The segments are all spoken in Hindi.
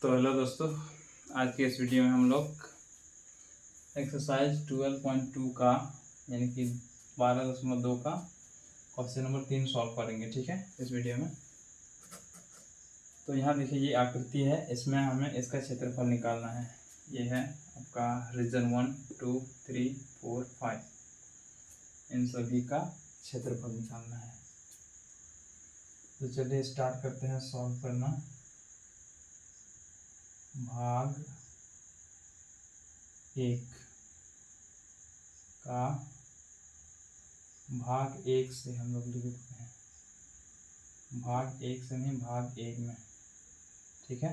तो हेलो दोस्तों, आज के इस वीडियो में हम लोग एक्सरसाइज 12.2 का यानी कि 12.2 का क्वेश्चन नंबर 3 सॉल्व करेंगे। ठीक है, इस वीडियो में तो यहाँ देखिए ये आकृति है, इसमें हमें इसका क्षेत्रफल निकालना है। ये है आपका रीजन 1, 2, 3, 4, 5, इन सभी का क्षेत्रफल निकालना है। तो चलिए स्टार्ट करते हैं सॉल्व करना। भाग 1 का भाग 1 से हम लोग लिखते हैं, भाग 1 से नहीं, भाग 1 में। ठीक है,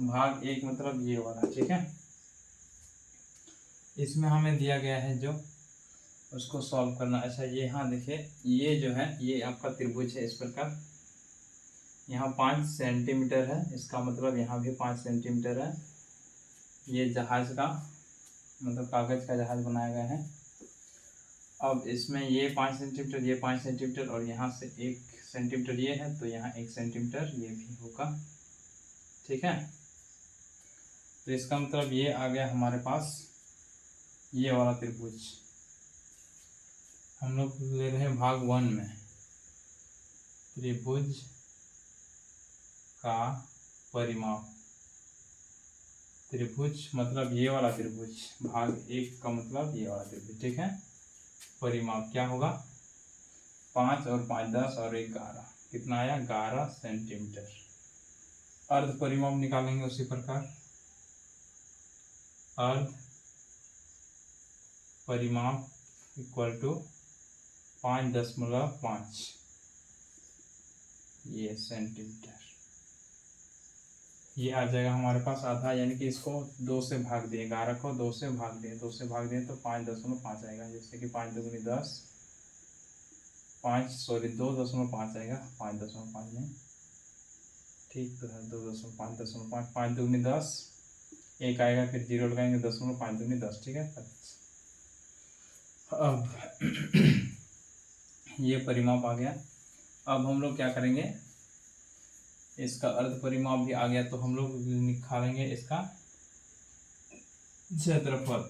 भाग 1 मतलब ये वाला। ठीक है, इसमें हमें दिया गया है जो उसको सॉल्व करना। अच्छा, ये हाँ देखिए, ये जो है ये आपका त्रिभुज है इस प्रकार। यहाँ 5 सेंटीमीटर है, इसका मतलब यहाँ भी 5 सेंटीमीटर है। ये जहाज का मतलब कागज का जहाज बनाया गया है। अब इसमें ये 5 सेंटीमीटर, ये 5 सेंटीमीटर और यहाँ से 1 सेंटीमीटर ये है, तो यहाँ 1 सेंटीमीटर ये भी होगा। ठीक है, तो इसका मतलब ये आ गया हमारे पास ये वाला त्रिभुज। हम लोग ले रहे हैं भाग 1 में त्रिभुज का परिमाप। त्रिभुज मतलब ये वाला त्रिभुज, भाग 1 का मतलब ये वाला त्रिभुज। ठीक है, परिमाप क्या होगा? 5 और 5 10 और 1 11, कितना आया? 11 सेंटीमीटर। अर्ध परिमाप निकालेंगे उसी प्रकार। अर्ध परिमाप इक्वल टू 5.5 ये सेंटीमीटर। ये आ जाएगा हमारे पास आधा, यानी कि इसको 2 से भाग दिए, 11 को 2 से भाग दिए, 2 से भाग दिए तो 5.5 आएगा। जैसे कि 5 दूनी 10, 2.5 आएगा, 5.5 नहीं, ठीक तो है, 2.5, 5 दूनी 10, 1 आएगा, फिर 0 लगाएंगे, 5 दूनी 10। ठीक है, अब ये परिमाप आ गया। अब हम लोग क्या करेंगे, इसका अर्ध परिमाप भी आ गया, तो हम लोग निकालेंगे इसका क्षेत्रफल।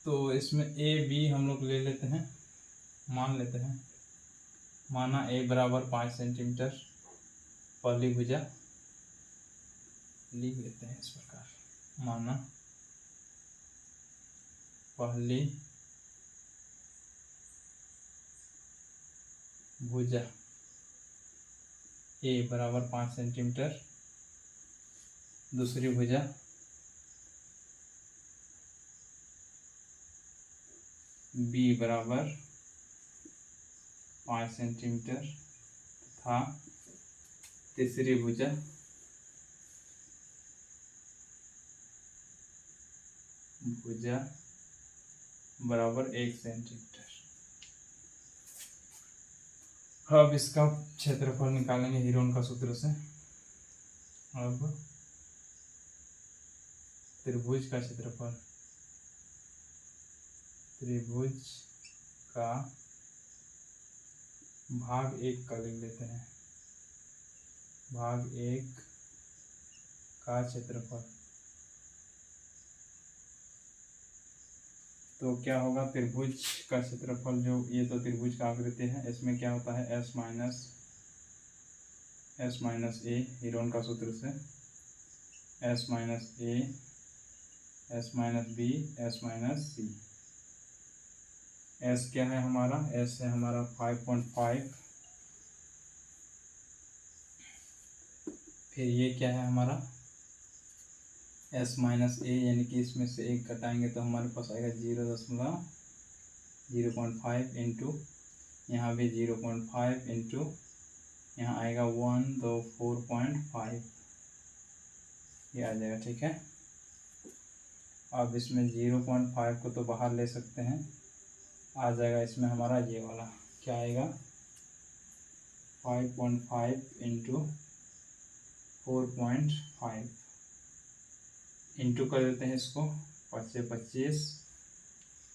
तो इसमें ए बी हम लोग ले लेते हैं, मान लेते हैं। माना ए बराबर 5 सेंटीमीटर, पहली भुजा लिख लेते हैं इस प्रकार। माना पहली भुजा ए बराबर 5 सेंटीमीटर, दूसरी भुजा बी बराबर 5 सेंटीमीटर तथा तीसरी भुजा बराबर 1 सेंटीमीटर। अब इसका क्षेत्रफल निकालेंगे हीरोन का सूत्र से। अब त्रिभुज का क्षेत्रफल, त्रिभुज का भाग 1 का लिख लेते हैं, भाग 1 का क्षेत्रफल। तो क्या होगा, त्रिभुज का क्षेत्रफल जो ये तो त्रिभुज का आकृति है, इसमें क्या होता है एस माइनस ए, हीरोन का सूत्र से S minus A, S minus B, S minus C. S क्या है हमारा? एस है हमारा 5.5। फिर ये क्या है हमारा? एस माइनस ए, यानी कि इसमें से 1 घटाएंगे तो हमारे पास आएगा 0.5 इंटू, यहाँ भी 0.5 इंटू, यहाँ आएगा 1 2 4.5, ये आ जाएगा। ठीक है, अब इसमें 0.5 को तो बाहर ले सकते हैं, आ जाएगा इसमें हमारा ये वाला क्या आएगा, 5.5 इंटू 4.5, इंटू कर देते हैं इसको, 5 से 25,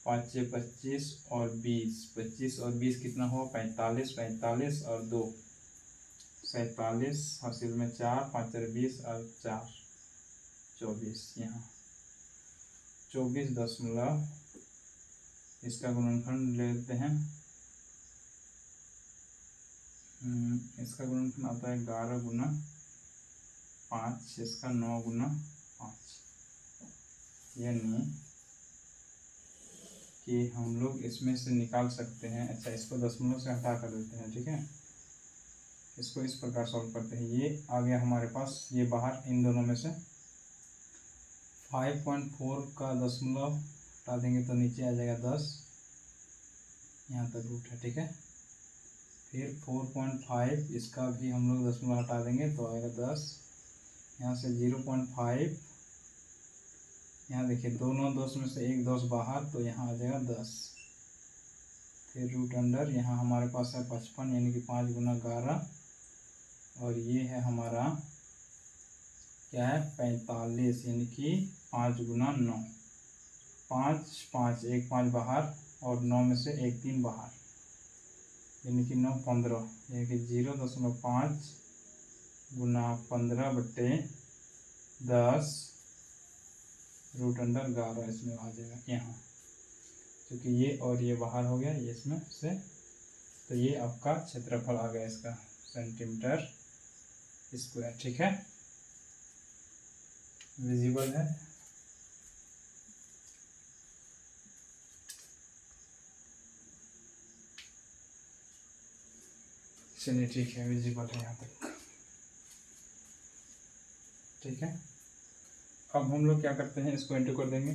5 से 25 और 20, 25 और 20 कितना हुआ? 45, 45 और 2 47, हासिल में 4, 5 4 20 और 4 24, यहाँ 24 दशमलव, इसका गुणनखंड ले लेते हैं। इसका गुणनखंड आता है 11 गुना 5, इसका 9 गुना 5, यानी कि हम लोग इसमें से निकाल सकते हैं। अच्छा, इसको दशमलव से हटा कर देते हैं, ठीक है। इसको इस प्रकार सॉल्व करते हैं। ये आ गया हमारे पास, ये बाहर इन दोनों में से 5.4 का दशमलव हटा देंगे तो नीचे आ जाएगा 10, यहाँ तक रूट है, ठीक है। फिर 4.5, इसका भी हम लोग दशमलव हटा देंगे तो आएगा 10, यहाँ से 0.5, यहाँ देखिए दोनों 10 में से एक 10 बाहर, तो यहाँ आ जाएगा 10। फिर रूट अंडर, यहाँ हमारे पास है 55, यानी कि 5 गुना 11, और ये है हमारा क्या है 45, यानी कि 5 गुना 9, 5 5 एक 5 बाहर और 9 में से एक 3 बाहर, यानी कि 9 15, यानी कि 0.5 गुना 15/10 रूट अंडर 11 इसमें आ जाएगा यहाँ, क्योंकि ये और ये बाहर हो गया, ये इसमें से, तो ये आपका क्षेत्रफल आ गया इसका सेंटीमीटर स्क्वायर, ठीक है। विजिबल है। चलिए ठीक है, विजिबल है यहाँ तक, ठीक है। अब हम लोग क्या करते हैं, इसको इंटू कर देंगे,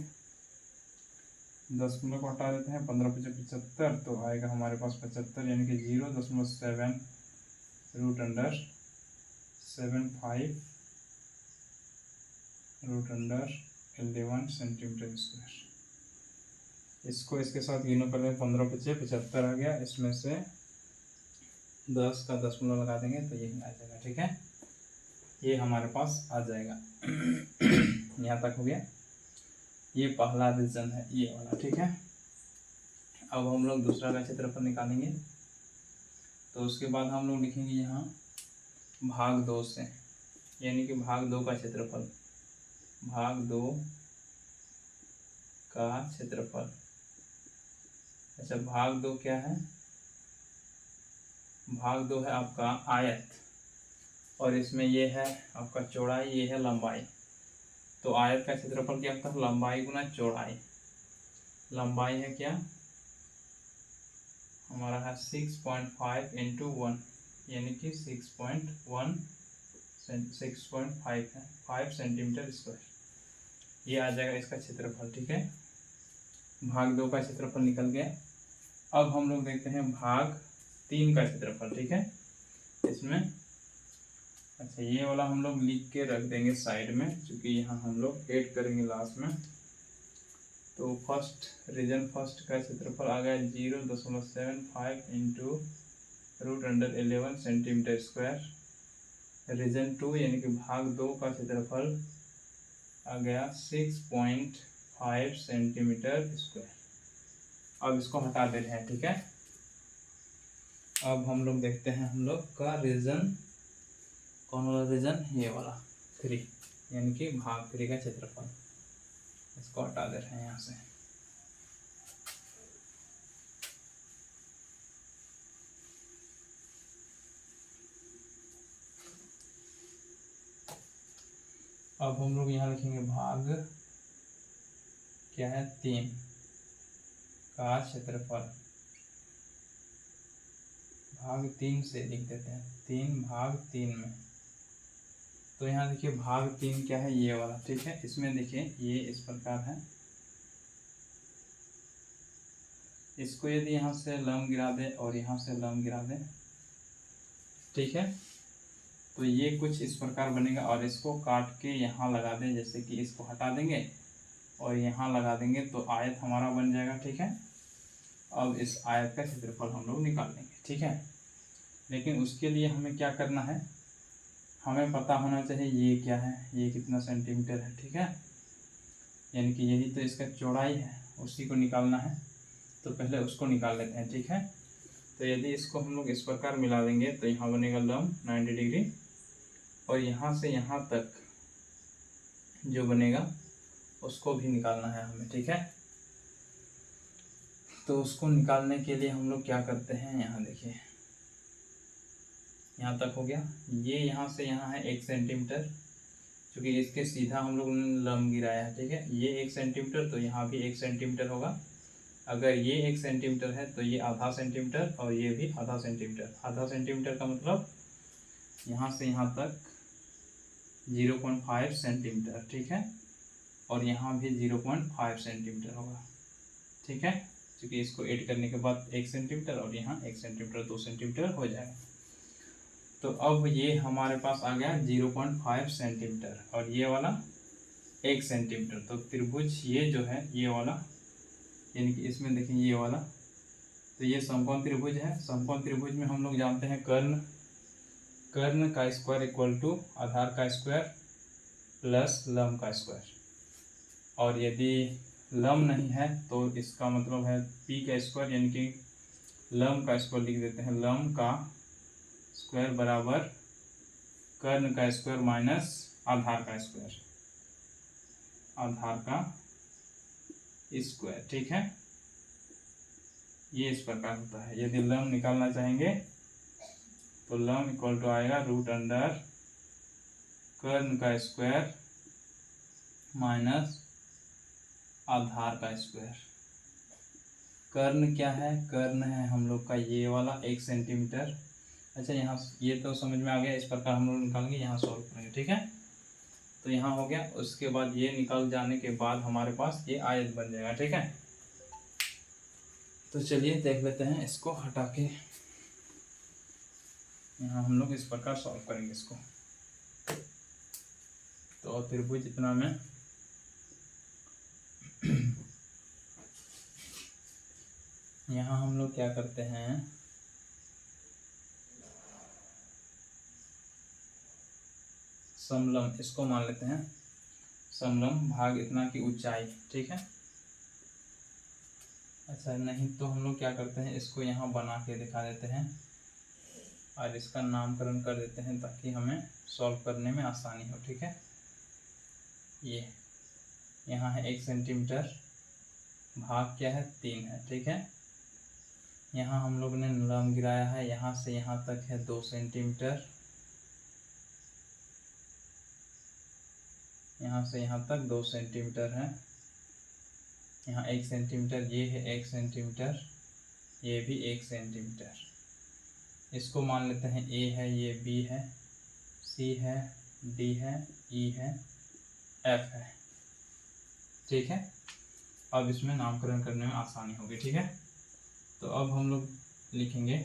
दशमलव को हटा देते हैं, 15 × 75, तो आएगा हमारे पास 75, यानी कि 0.7 root under 75 root under 11 centimetre square. इसको इसके साथ गिनो कर दें, 15 × 5 75 आ गया, इसमें से 10 का दशमलव लगा देंगे तो यही आ जाएगा, ठीक है। ये हमारे पास आ जाएगा। यहाँ तक हो गया, ये पहला रीजन है ये वाला, ठीक है। अब हम लोग दूसरा का क्षेत्रफल निकालेंगे, तो उसके बाद हम लोग लिखेंगे यहाँ भाग 2 से, यानी कि भाग 2 का क्षेत्रफल, भाग 2 का क्षेत्रफल। अच्छा, भाग 2 क्या है, भाग 2 है आपका आयत, और इसमें ये है आपका चौड़ाई, ये है लंबाई। तो आयत का क्षेत्रफल क्या होता है, लंबाई गुना चौड़ाई। लंबाई है क्या हमारा है 6.5 × 1, यानी कि 6.5 है, 5 सेंटीमीटर स्क्वायर। ये आ जाएगा इसका क्षेत्रफल, ठीक है। भाग 2 का क्षेत्रफल निकल गया। अब हम लोग देखते हैं भाग 3 का क्षेत्रफल, ठीक है। इसमें अच्छा, ये वाला हम लोग लिख के रख देंगे साइड में, क्योंकि यहाँ हम लोग ऐड करेंगे लास्ट में। तो फर्स्ट रीजन फर्स्ट का क्षेत्रफल आ गया 0.75 × root under 11 centimetre square. Region 2 यानी कि भाग 2 का क्षेत्रफल आ गया 6.5 सेंटीमीटर स्क्वायर। अब इसको हटा दे रहे हैं, ठीक है। अब हम लोग देखते हैं हम लोग का रीजन, कौन वाला रीजन, ये वाला 3, यानी कि भाग 3 का क्षेत्रफल। इसको हटा दे रहे हैं यहाँ से। अब हम लोग यहाँ लिखेंगे भाग क्या है 3 का क्षेत्रफल, भाग 3 से लिख देते हैं, 3 भाग 3 में। तो यहाँ देखिए भाग 3 क्या है, ये वाला, ठीक है। इसमें देखिए ये इस प्रकार है, इसको यदि यहाँ से लंब गिरा दे और यहाँ से लंब गिरा दे, ठीक है, तो ये कुछ इस प्रकार बनेगा। और इसको काट के यहाँ लगा दें, जैसे कि इसको हटा देंगे और यहाँ लगा देंगे तो आयत हमारा बन जाएगा, ठीक है। अब इस आयत का क्षेत्रफल हम लोग निकाल लेंगे, ठीक है। लेकिन उसके लिए हमें क्या करना है, हमें पता होना चाहिए ये क्या है, ये कितना सेंटीमीटर है, ठीक है। यानी कि यही तो इसका चौड़ाई है, उसी को निकालना है। तो पहले उसको निकाल लेते हैं, ठीक है। तो यदि इसको हम लोग इस प्रकार मिला देंगे तो यहाँ बनेगा लंब 90 डिग्री, और यहाँ से यहाँ तक जो बनेगा उसको भी निकालना है हमें, ठीक है। तो उसको निकालने के लिए हम लोग क्या करते हैं, यहाँ देखिए, यहाँ तक हो गया, ये यहाँ से यहाँ है 1 सेंटीमीटर, क्योंकि इसके सीधा हम लोग ने लंब गिराया है, ठीक है। ये 1 सेंटीमीटर, तो यहाँ भी 1 सेंटीमीटर होगा। अगर ये 1 सेंटीमीटर है तो ये आधा सेंटीमीटर, और ये भी आधा सेंटीमीटर। आधा सेंटीमीटर का मतलब यहाँ से यहाँ तक 0.5 सेंटीमीटर, ठीक है। और यहाँ भी 0.5 सेंटीमीटर होगा, ठीक है, क्योंकि इसको ऐड करने के बाद 1 सेंटीमीटर और यहाँ 1 सेंटीमीटर 2 सेंटीमीटर हो जाएगा। तो अब ये हमारे पास आ गया 0.5 सेंटीमीटर, और ये वाला 1 सेंटीमीटर। तो त्रिभुज ये जो है ये वाला, यानी कि इसमें देखें ये वाला, तो ये समकोण त्रिभुज है। समकोण त्रिभुज में हम लोग जानते हैं कर्ण का स्क्वायर इक्वल टू आधार का स्क्वायर प्लस लंब का स्क्वायर। और यदि लंब नहीं है तो इसका मतलब है पी का स्क्वायर, यानी कि लंब का स्क्वायर लिख देते हैं। लंब का स्क्वायर बराबर कर्ण का स्क्वायर माइनस आधार का स्क्वायर, आधार का स्क्वायर, ठीक है। ये इस प्रकार होता है। यदि लंब निकालना चाहेंगे तो लंब इक्वल टू आएगा रूट अंडर कर्ण का स्क्वायर माइनस आधार का स्क्वायर। कर्ण क्या है, कर्ण है हम लोग का ये वाला 1 सेंटीमीटर। अच्छा, यहाँ ये तो समझ में आ गया, इस प्रकार हम लोग निकालेंगे, यहाँ सॉल्व करेंगे, ठीक है। तो यहाँ हो गया, उसके बाद ये निकल जाने के बाद हमारे पास ये आयत बन जाएगा, ठीक है। तो चलिए देख लेते हैं, इसको हटा के यहाँ हम लोग इस प्रकार सॉल्व करेंगे इसको। तो त्रिभुज इतना में यहाँ हम लोग क्या करते हैं, समलंब इसको मान लेते हैं, समलंब भाग इतना की ऊंचाई, ठीक है। अच्छा, नहीं तो हम लोग क्या करते हैं, इसको यहाँ बना के दिखा देते हैं और इसका नामकरण कर देते हैं ताकि हमें सॉल्व करने में आसानी हो, ठीक है। ये यहाँ है 1 सेंटीमीटर, भाग क्या है 3 है, ठीक है। यहाँ हम लोग ने लंब गिराया है, यहाँ से यहाँ तक है 2 सेंटीमीटर, यहाँ से यहाँ तक 2 सेंटीमीटर है। यहाँ 1 सेंटीमीटर, ये है 1 सेंटीमीटर, ये भी 1 सेंटीमीटर। इसको मान लेते हैं ए है, ये बी है, सी है, डी है, ई है, एफ है, ठीक है। अब इसमें नामकरण करने में आसानी होगी, ठीक है। तो अब हम लोग लिखेंगे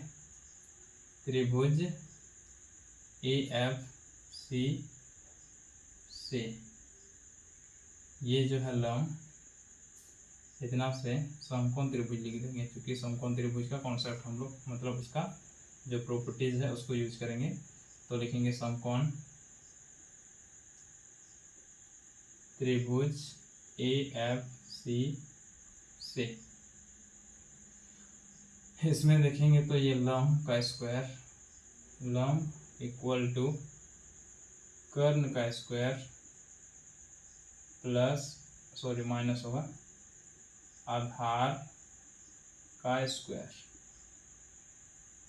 त्रिभुज ए एफ सी से ये जो है लंब इतना से समकोण त्रिभुज लिख देंगे, क्योंकि समकोण त्रिभुज का कॉन्सेप्ट हम लोग मतलब उसका जो प्रॉपर्टीज है उसको यूज करेंगे। तो लिखेंगे समकोण त्रिभुज ए एफ सी से। इसमें देखेंगे तो ये लंब का स्क्वायर, लंब इक्वल टू कर्ण का स्क्वायर प्लस माइनस होगा आधार का स्क्वायर,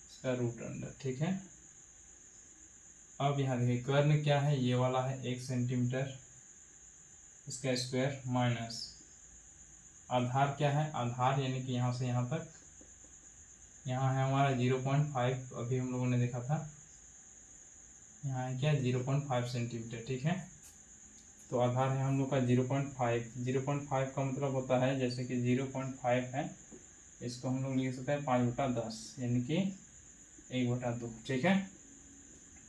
इसका रूट अंडर, ठीक है। अब यहाँ देखिए कर्ण क्या है, ये वाला है 1 सेंटीमीटर, इसका स्क्वायर माइनस आधार क्या है, आधार यानी कि यहाँ से यहाँ तक, यहाँ है हमारा 0.5, अभी हम लोगों ने देखा था, यहाँ है क्या 0.5 सेंटीमीटर, ठीक है। तो आधार है हम लोग का 0.5। 0.5 का मतलब होता है जैसे कि 0.5 है, इसको हम लोग लिख सकते हैं 5/10, यानी कि 1/2, ठीक है।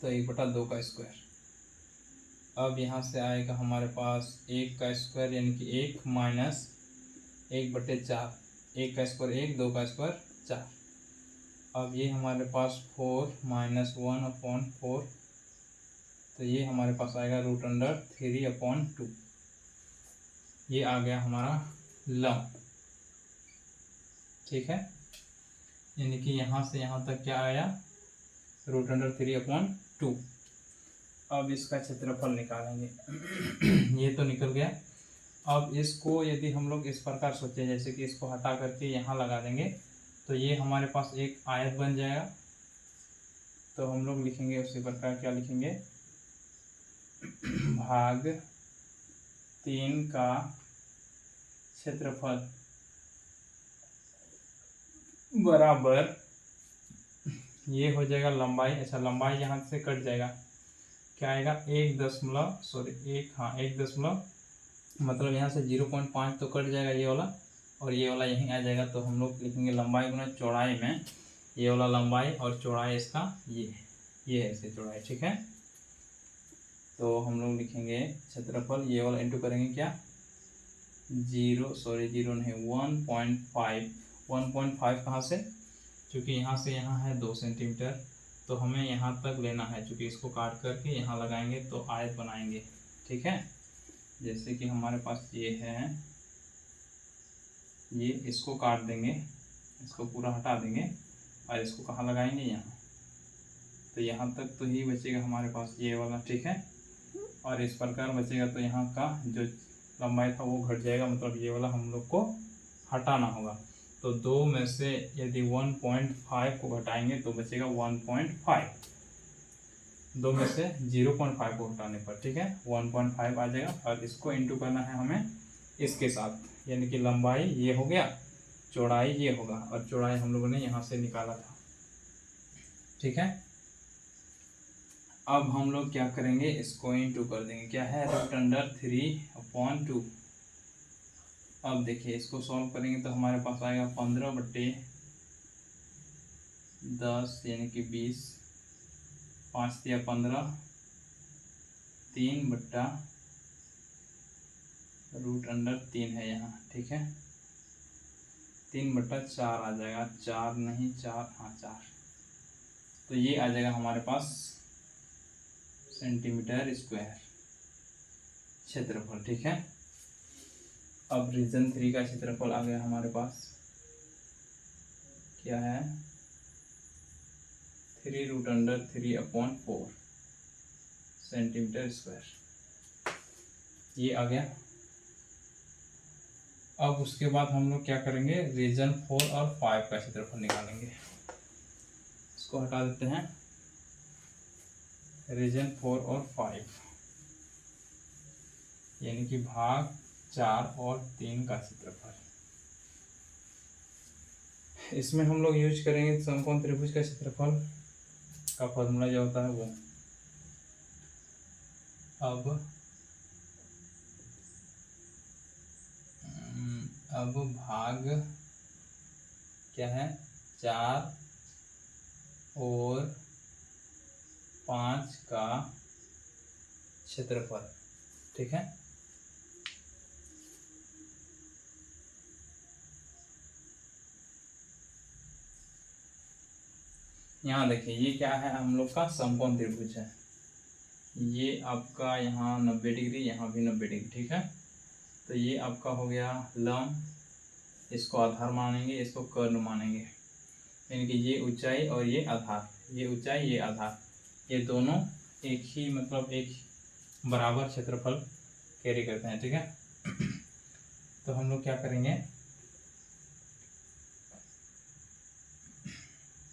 तो 1/2 का स्क्वायर। अब यहाँ से आएगा हमारे पास 1 का स्क्वायर, यानी कि 1 माइनस 1/4, 1 का स्क्वायर 1, 2 का स्क्वायर 4। अब ये हमारे पास 4 माइनस 1/4, तो ये हमारे पास आएगा रूट अंडर 3/2। ये आ गया हमारा लंब, ठीक है। यानी कि यहाँ से यहाँ तक क्या आया, √3/2। अब इसका क्षेत्रफल निकालेंगे। ये तो निकल गया। अब इसको यदि हम लोग इस प्रकार सोचें, जैसे कि इसको हटा करके यहाँ लगा देंगे तो ये हमारे पास एक आयत बन जाएगा। तो हम लोग लिखेंगे उसी प्रकार, क्या लिखेंगे, भाग 3 का क्षेत्रफल बराबर, ये हो जाएगा लंबाई। अच्छा, लंबाई यहाँ से कट जाएगा, क्या आएगा, 1 मतलब यहाँ से 0.5 तो कट जाएगा ये वाला, और ये वाला यहीं आ जाएगा। तो हम लोग लिखेंगे लंबाई गुना चौड़ाई में ये वाला लंबाई और चौड़ाई इसका ये ऐसे चौड़ाई, ठीक है। तो हम लोग लिखेंगे क्षेत्रफल, ये वाला इंटू करेंगे क्या, 1.5 कहाँ से, क्योंकि यहाँ से यहाँ है 2 सेंटीमीटर, तो हमें यहाँ तक लेना है। क्योंकि इसको काट करके यहाँ लगाएंगे तो आयत बनाएंगे, ठीक है। जैसे कि हमारे पास ये है, ये इसको काट देंगे, इसको पूरा हटा देंगे और इसको कहाँ लगाएंगे, यहाँ। तो यहाँ तक तो ही बचेगा हमारे पास ये वाला, ठीक है। और इस प्रकार बचेगा तो यहाँ का जो लंबाई था वो घट जाएगा, मतलब ये वाला हम लोग को हटाना होगा। तो 2 में से यदि 1.5 को घटाएंगे तो बचेगा 1.5, 2 में से 0.5 को हटाने पर, ठीक है, 1.5 आ जाएगा। और इसको इंटू करना है हमें इसके साथ, यानी कि लंबाई ये हो गया, चौड़ाई ये होगा, और चौड़ाई हम लोगों ने यहाँ से निकाला था, ठीक है। अब हम लोग क्या करेंगे, इसको इंटू कर देंगे, क्या है, √3/2। अब देखिए इसको सॉल्व करेंगे तो हमारे पास आएगा 15/10 यानी कि 20, 5 या 15, 3/√3 है यहाँ, ठीक है, 3/4 आ जाएगा, 4 नहीं 4, हाँ 4। तो ये आ जाएगा हमारे पास सेंटीमीटर स्क्वायर क्षेत्रफल, ठीक है। अब रीजन 3 का क्षेत्रफल आ गया हमारे पास, क्या है, 3√3/4 सेंटीमीटर स्क्वायर, ये आ गया। अब उसके बाद हम लोग क्या करेंगे, रीजन 4 और 5 का क्षेत्रफल निकालेंगे। इसको हटा देते हैं, रीजन 4 और 5 यानी कि भाग 4 और 3 का क्षेत्रफल। इसमें हम लोग यूज करेंगे समकोण त्रिभुज का क्षेत्रफल का फॉर्मूला जो होता है वो। अब भाग क्या है, 4 और 5 का क्षेत्रफल, ठीक है। यहाँ देखिए ये क्या है, हम लोग का समकोण त्रिभुज है। ये आपका यहाँ 90 डिग्री, यहाँ भी 90 डिग्री, ठीक है। तो ये आपका हो गया लंब, इसको आधार मानेंगे, इसको कर्ण मानेंगे, यानी कि ये ऊंचाई और ये आधार, ये ऊंचाई ये आधार, ये दोनों एक ही, मतलब एक बराबर क्षेत्रफल कैरी करते हैं, ठीक है। तो हम लोग क्या करेंगे,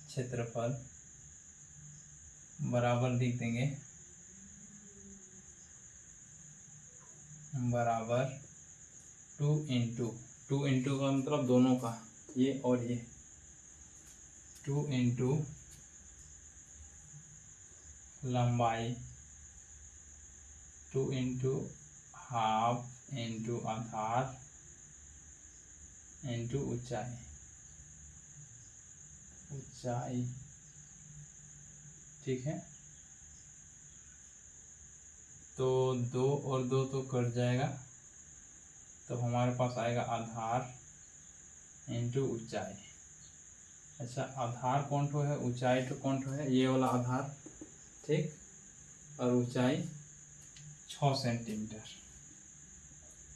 क्षेत्रफल बराबर लिख देंगे, बराबर 2 इंटू का मतलब दोनों का, ये और ये, 2 इंटू लंबाई, 2 इंटू हाफ इंटू आधार इंटू ऊंचाई, ठीक है। तो 2 और 2 तो कट जाएगा, तो हमारे पास आएगा आधार इंटू ऊंचाई। अच्छा, आधार कौन ठो है, ऊंचाई तो कौन ठो है, ये वाला आधार, ठीक, और ऊंचाई 6 सेंटीमीटर।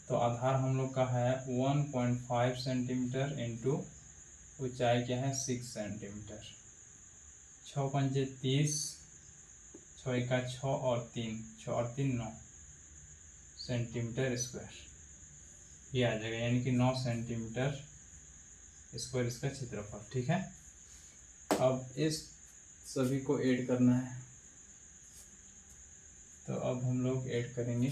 तो आधार हम लोग का है 1.5 सेंटीमीटर इंटू ऊंचाई क्या है 6 सेंटीमीटर। 6 पंजे 30, 6 एका 6 और 3, 6 और 3 9 सेंटीमीटर स्क्वायर ये आ जाएगा, यानी कि 9 सेंटीमीटर स्क्वायर इसका क्षेत्रफल। ठीक है, अब इस सभी को ऐड करना है, तो अब हम लोग ऐड करेंगे।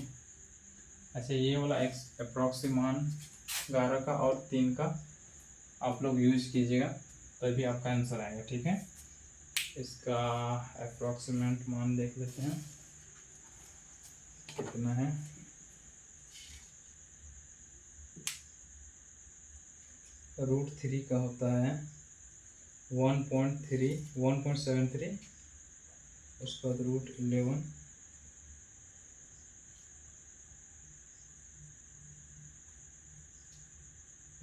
अच्छा, ये वाला अप्रोक्सीमान 11 का और 3 का आप लोग यूज कीजिएगा, तभी आपका आंसर आएगा। ठीक है, इसका अप्रोक्सीमेट मान देख लेते हैं कितना है। √3 का होता है 1.73, उसके बाद √11,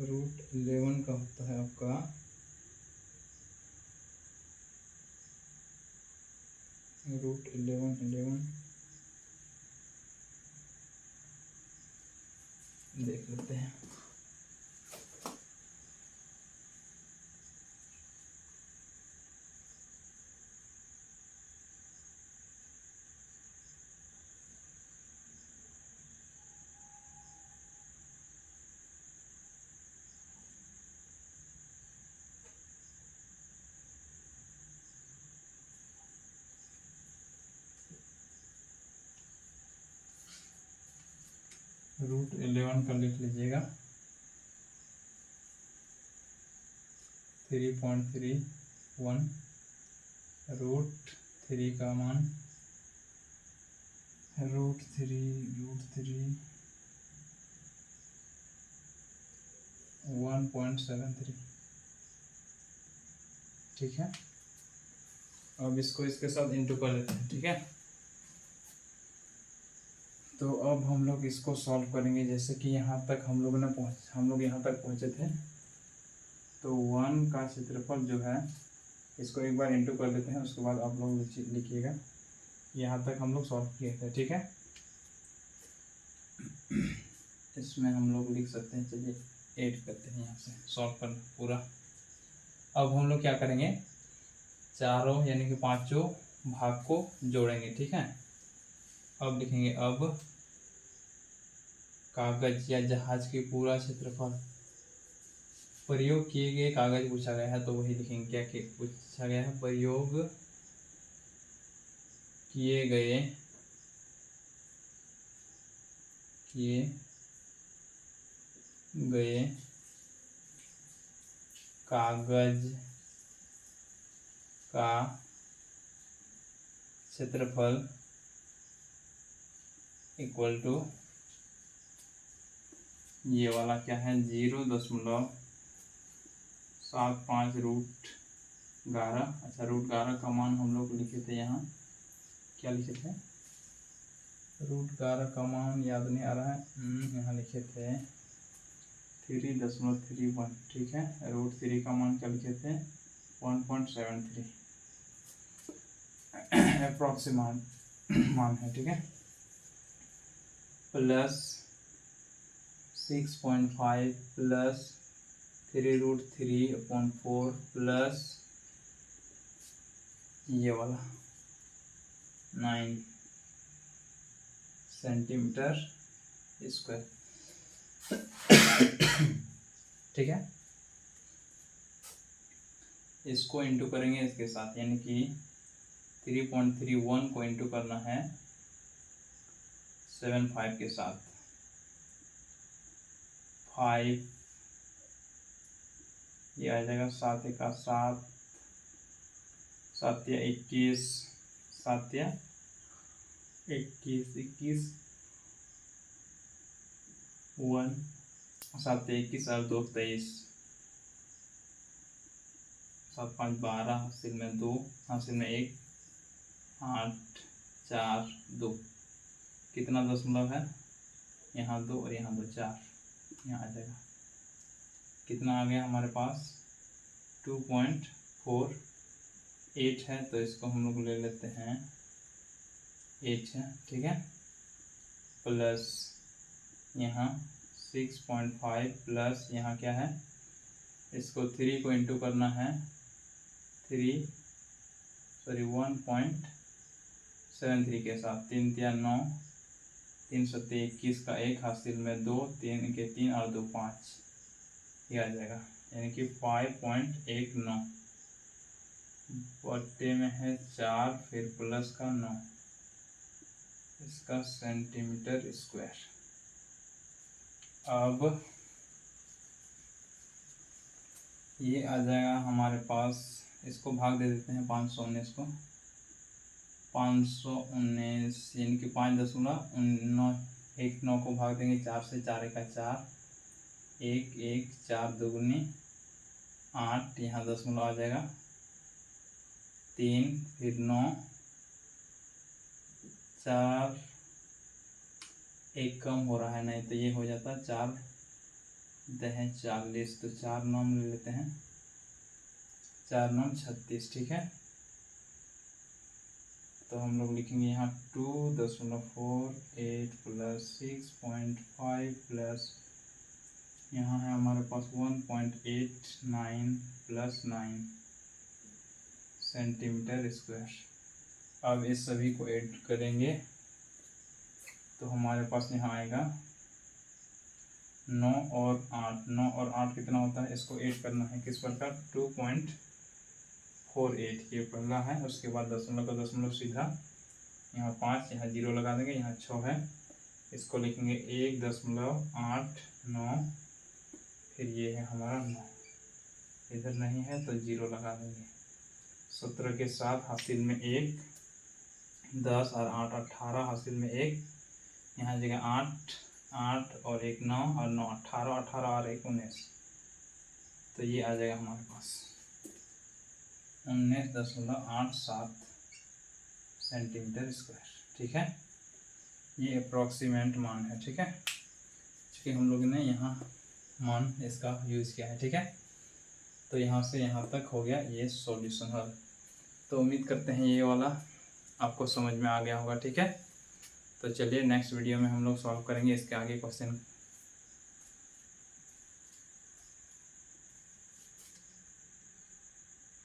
√11 का होता है आपका √11 देख लेते हैं। √11 का लिख लीजिएगा 3.31, √3 का मान √3 1.73। ठीक है, अब इसको इसके साथ इंटू कर लेते हैं। ठीक है, तो अब हम लोग इसको सॉल्व करेंगे। जैसे कि यहाँ तक हम लोग यहाँ तक पहुँचे थे, तो 1 का क्षेत्रफल जो है इसको एक बार इंटू कर लेते हैं, उसके बाद आप लोग लिखिएगा। यहाँ तक हम लोग सॉल्व किए थे। ठीक है, इसमें हम लोग लिख सकते हैं, चलिए ऐड करते हैं यहाँ से सॉल्व करना पूरा। अब हम लोग क्या करेंगे, चारों यानी कि पांचों भाग को जोड़ेंगे। ठीक है, अब लिखेंगे, अब कागज या जहाज की पूरा क्षेत्रफल, प्रयोग किए गए कागज पूछा गया है, तो वही लिखेंगे। क्या पूछा गया है, प्रयोग किए गए कागज का क्षेत्रफल इक्वल टू ये वाला क्या है 0.75 √11। अच्छा, √11 का मान हम लोग लिखे थे, यहाँ क्या लिखे थे, √11 का मान याद नहीं आ रहा है, यहाँ लिखे थे 3.31। ठीक है, √3 का मान क्या लिखे थे 1.73 अप्रोक्सीमेट मान है। ठीक है, प्लस 6.5 प्लस 3√3/4 प्लस ये वाला 9 सेंटीमीटर स्क्वायर। ठीक है, इसको इंटू करेंगे इसके साथ, यानी कि 3.31 को इंटू करना है 75 के साथ, 5 ये आ जाएगा 7 एका 7, 7 या 21, 7 या 21, 21 1, 7 या 21 और 2 23, 7 5 12, हासिल में 2, हासिल में 1, 8 4 2, कितना दशमलव है, यहाँ 2 और यहाँ 2 4, यहाँ आ जाएगा, कितना आ गया हमारे पास 2.48 है, तो इसको हम लोग ले लेते हैं 8 है। ठीक है, प्लस यहाँ 6.5 प्लस यहाँ क्या है इसको 3 को इंटू करना है 1.73 के साथ। 3 3 9, 3 7 21 का 1 हासिल में 2, 3 के 3 और 2 5, ये आ जाएगा, यानी कि 5.19 बट्टे में है 4 फिर प्लस का 9, इसका सेंटीमीटर स्क्वायर। अब ये आ जाएगा हमारे पास, इसको भाग दे देते हैं 519 को, 519 यानी कि 5.9 को भाग देंगे 4 से, 4 1 4, 1 1 4 2 8, यहाँ दशमलव आ जाएगा 3 फिर 9 4, 1 कम हो रहा है, नहीं तो ये हो जाता 4 दहें 40, तो 4 9 ले लेते हैं, 4 9 36, ठीक है। तो हम लोग लिखेंगे यहाँ 2.48 प्लस 6.5 प्लस यहाँ है हमारे पास 1.89 प्लस 9 सेंटीमीटर स्क्वायर। अब इस सभी को ऐड करेंगे तो हमारे पास यहाँ आएगा 9 और 8, 9 और 8 कितना होता है, इसको ऐड करना है किस प्रकार, 2.48, ये पहला है। उसके बाद दशमलव का दशमलव सीधा यहाँ 5, यहाँ 0 लगा देंगे, यहाँ 6 है, इसको लिखेंगे 1.89, फिर ये है हमारा 9, इधर नहीं है तो 0 लगा देंगे। 17 के साथ हासिल में 1, 10 और 8 18, हासिल में 1, यहाँ जगह 8 8 और 1 9 और 9 18, 18 और 1 19, तो ये आ जाएगा हमारे पास 19.87 सेंटीमीटर स्क्वायर, ठीक है। ये अप्रॉक्सीमेट मान है, ठीक है, क्योंकि हम लोग ने यहाँ मान इसका यूज़ किया है, ठीक है। तो यहाँ से यहाँ तक हो गया ये सॉल्यूशन हल। तो उम्मीद करते हैं ये वाला आपको समझ में आ गया होगा, ठीक है। तो चलिए नेक्स्ट वीडियो में हम लोग सॉल्व करेंगे इसके आगे क्वेश्चन।